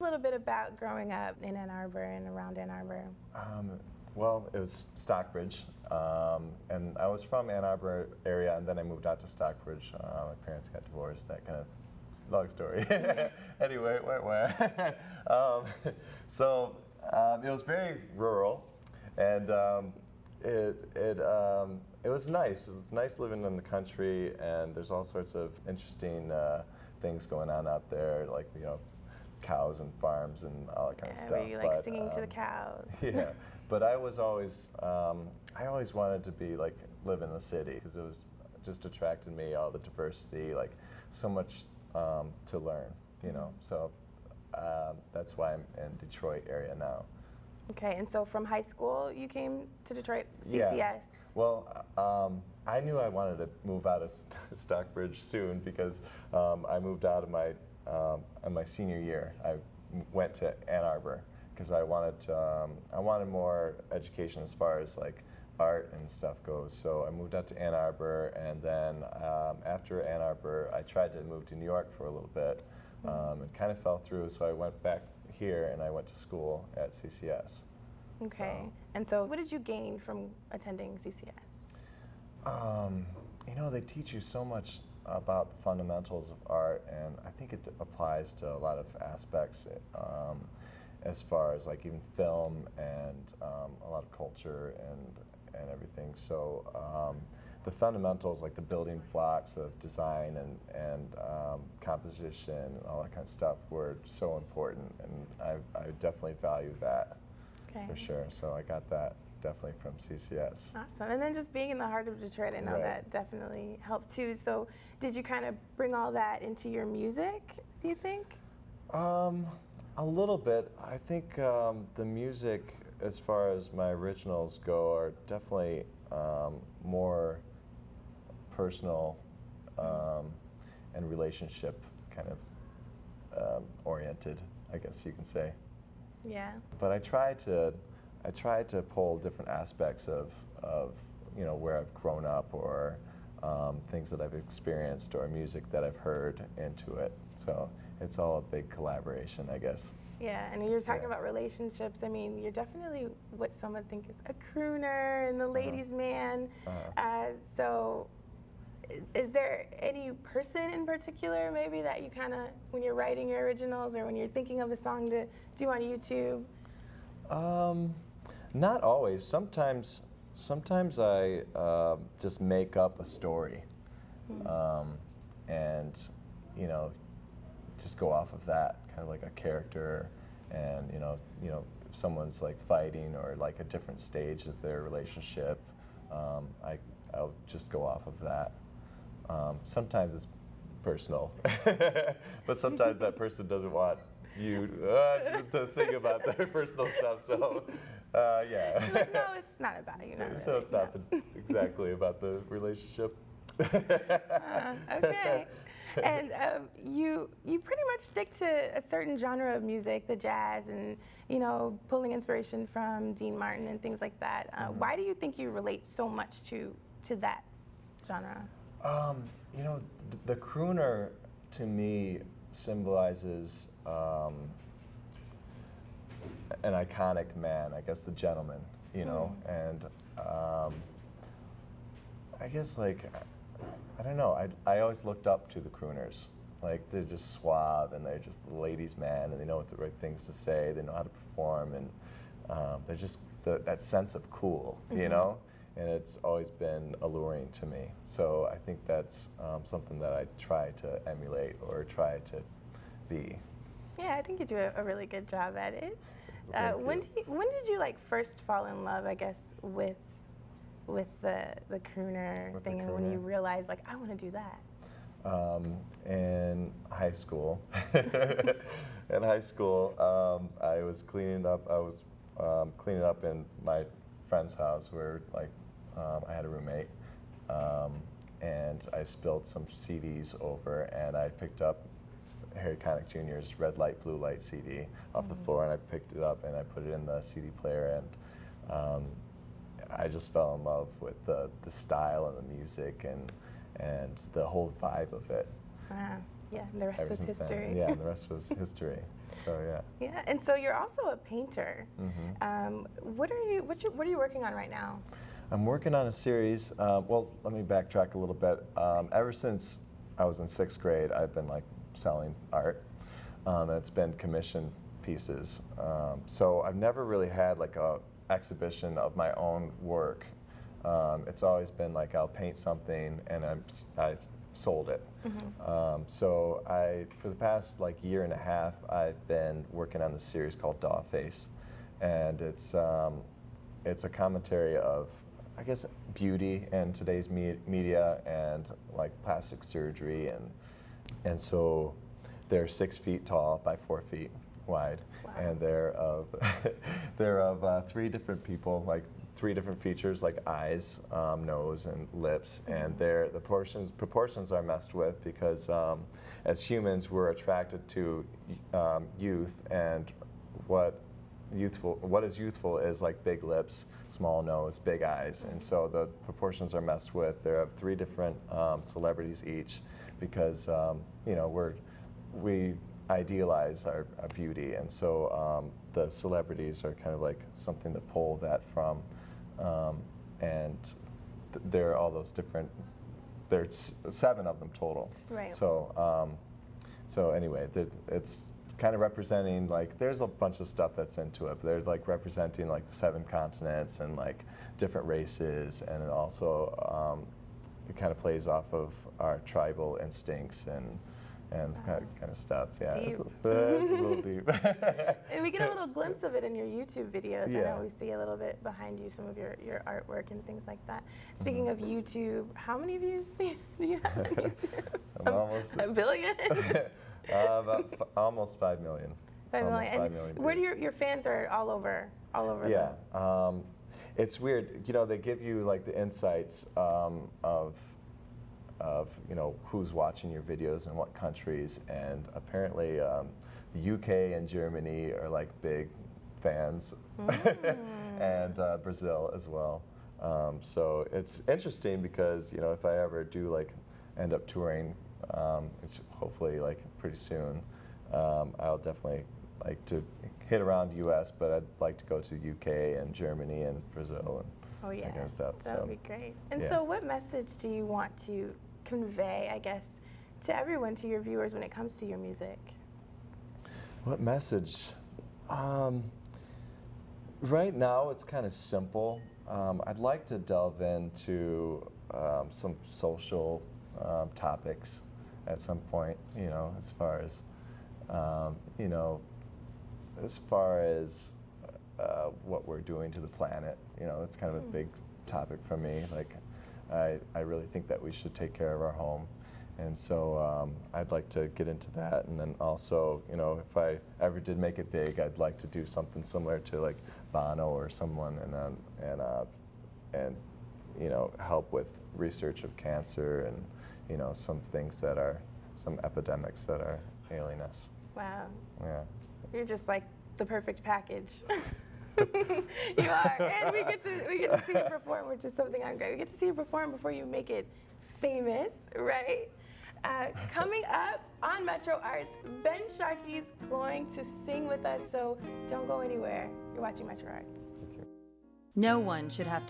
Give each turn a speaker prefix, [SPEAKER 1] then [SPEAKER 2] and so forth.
[SPEAKER 1] A little bit about growing up in Ann Arbor and around Ann Arbor.
[SPEAKER 2] Well, it was Stockbridge, and I was from Ann Arbor area, and then I moved out to Stockbridge. My parents got divorced. That kind of long story. Anyway, where? It was very rural, and it was nice. It was nice living in the country, and there's all sorts of interesting things going on out there, like cows and farms and all that kind of stuff.
[SPEAKER 1] Were you like singing to the cows?
[SPEAKER 2] Yeah, but I was always, I always wanted to be like live in the city because it was just attracted me, all the diversity, like so much to learn, So that's why I'm in Detroit area now.
[SPEAKER 1] Okay, and so from high school you came to Detroit, CCS?
[SPEAKER 2] Yeah. Well, I knew I wanted to move out of Stockbridge soon because I moved out of in my senior year. I went to Ann Arbor because I wanted more education as far as like art and stuff goes. So I moved out to Ann Arbor, and then after Ann Arbor, I tried to move to New York for a little bit, and kind of fell through. So I went back here and I went to school at CCS.
[SPEAKER 1] Okay, and so what did you gain from attending CCS?
[SPEAKER 2] They teach you so much about the fundamentals of art, and I think it applies to a lot of aspects as far as like even film and a lot of culture and everything. So the fundamentals, like the building blocks of design and composition and all that kind of stuff, were so important, and I definitely value that for sure. So I got that definitely from CCS.
[SPEAKER 1] Awesome. And then just being in the heart of Detroit, I know
[SPEAKER 2] Right.
[SPEAKER 1] that definitely helped too. So did you kind of bring all that into your music, do you think?
[SPEAKER 2] A little bit. I think the music, as far as my originals go, are definitely more personal and relationship kind of oriented, I guess you can say.
[SPEAKER 1] Yeah.
[SPEAKER 2] But I try to pull different aspects of where I've grown up, or things that I've experienced, or music that I've heard into it. So it's all a big collaboration, I guess.
[SPEAKER 1] Yeah, and you're talking about relationships. I mean, you're definitely what some would think is a crooner and the ladies' man. So is there any person in particular maybe that you kind of, when you're writing your originals or when you're thinking of a song to do on YouTube?
[SPEAKER 2] Not always. Sometimes I just make up a story, and just go off of that, kind of like a character, and if someone's like fighting or like a different stage of their relationship, I'll just go off of that. Sometimes it's personal, but sometimes that person doesn't want you to sing about their personal stuff, so yeah.
[SPEAKER 1] Like, no, it's not about you. Not
[SPEAKER 2] So
[SPEAKER 1] really.
[SPEAKER 2] it's not exactly about the relationship.
[SPEAKER 1] Okay. And you pretty much stick to a certain genre of music, the jazz, and pulling inspiration from Dean Martin and things like that. Why do you think you relate so much to that genre?
[SPEAKER 2] The crooner to me symbolizes an iconic man, I guess, the gentleman, and I guess like, I don't know, I always looked up to the crooners. Like, they're just suave, and they're just the ladies' man, and they know what the right things to say, they know how to perform, and they're just that sense of cool, and it's always been alluring to me. So I think that's something that I try to emulate or try to be.
[SPEAKER 1] Yeah, I think you do a really good job at it. When did you like first fall in love, I guess, with the crooner thing, and when you realized like, I want to do that?
[SPEAKER 2] In high school. In high school, I was cleaning up. I was cleaning up in my friend's house where I had a roommate, and I spilled some CDs over, and I picked up Harry Connick Jr.'s Red Light, Blue Light CD off the floor, and I picked it up and I put it in the CD player, and I just fell in love with the style and the music and the whole vibe of it.
[SPEAKER 1] Yeah, and the rest was history.
[SPEAKER 2] Yeah, and the rest was history. So yeah.
[SPEAKER 1] Yeah, and so you're also a painter. What are you working on right now?
[SPEAKER 2] I'm working on a series. Well, let me backtrack a little bit. Ever since I was in 6th grade, I've been like selling art. And it's been commission pieces. So I've never really had like a exhibition of my own work. It's always been like I'll paint something and I've sold it. So for the past like year and a half, I've been working on this series called Doll Face, and it's a commentary of, I guess, beauty in today's media and like plastic surgery, and so they're 6 feet tall by 4 feet wide, and they're of 3 different people, like 3 different features, like eyes, nose, and lips, and the proportions are messed with because as humans we're attracted to youth, and what is youthful is like big lips, small nose, big eyes, and so the proportions are messed with. They're of 3 different celebrities each, because you know we idealize our beauty, and so the celebrities are kind of like something to pull that from, and there are all those different. There's 7 of them total.
[SPEAKER 1] Right.
[SPEAKER 2] So so anyway, it's kind of representing, like, there's a bunch of stuff that's into it, but they're like representing like the 7 continents and like different races, and it also it kind of plays off of our tribal instincts and kind of stuff. Yeah, it's a little deep.
[SPEAKER 1] And we get a little glimpse of it in your YouTube videos.
[SPEAKER 2] Yeah.
[SPEAKER 1] I know we see a little bit behind you, some of your artwork and things like that. Speaking of YouTube, how many views do you have on YouTube?
[SPEAKER 2] I'm almost
[SPEAKER 1] a billion?
[SPEAKER 2] almost 5 million.
[SPEAKER 1] 5 million.
[SPEAKER 2] Almost 5 million
[SPEAKER 1] Where do
[SPEAKER 2] views.
[SPEAKER 1] your fans are all over?
[SPEAKER 2] Yeah. It's weird. You know, they give you like the insights of you know who's watching your videos and what countries, and apparently the UK and Germany are like big fans, and Brazil as well. So it's interesting because, you know, if I ever do like end up touring, which hopefully like pretty soon, I'll definitely like to hit around the U.S., but I'd like to go to the UK and Germany and Brazil and that kind of stuff.
[SPEAKER 1] That would be great. And
[SPEAKER 2] yeah.
[SPEAKER 1] so what message do you want to convey, I guess, to everyone, to your viewers, when it comes to your music?
[SPEAKER 2] What message? Right now it's kind of simple. I'd like to delve into some social topics at some point, you know, as far as what we're doing to the planet. You know, it's kind of a big topic for me. Like, I really think that we should take care of our home, and so I'd like to get into that. And then also, you know, if I ever did make it big, I'd like to do something similar to like Bono or someone, and you know, help with research of cancer and, you know, some epidemics that are ailing us.
[SPEAKER 1] Wow.
[SPEAKER 2] Yeah.
[SPEAKER 1] You're just like the perfect package. You are, and we get to see you perform, which is something I'm great. We get to see you perform before you make it famous, right? Coming up on MetroArts, Ben Sharkey's going to sing with us, so don't go anywhere. You're watching MetroArts.
[SPEAKER 3] No one should have to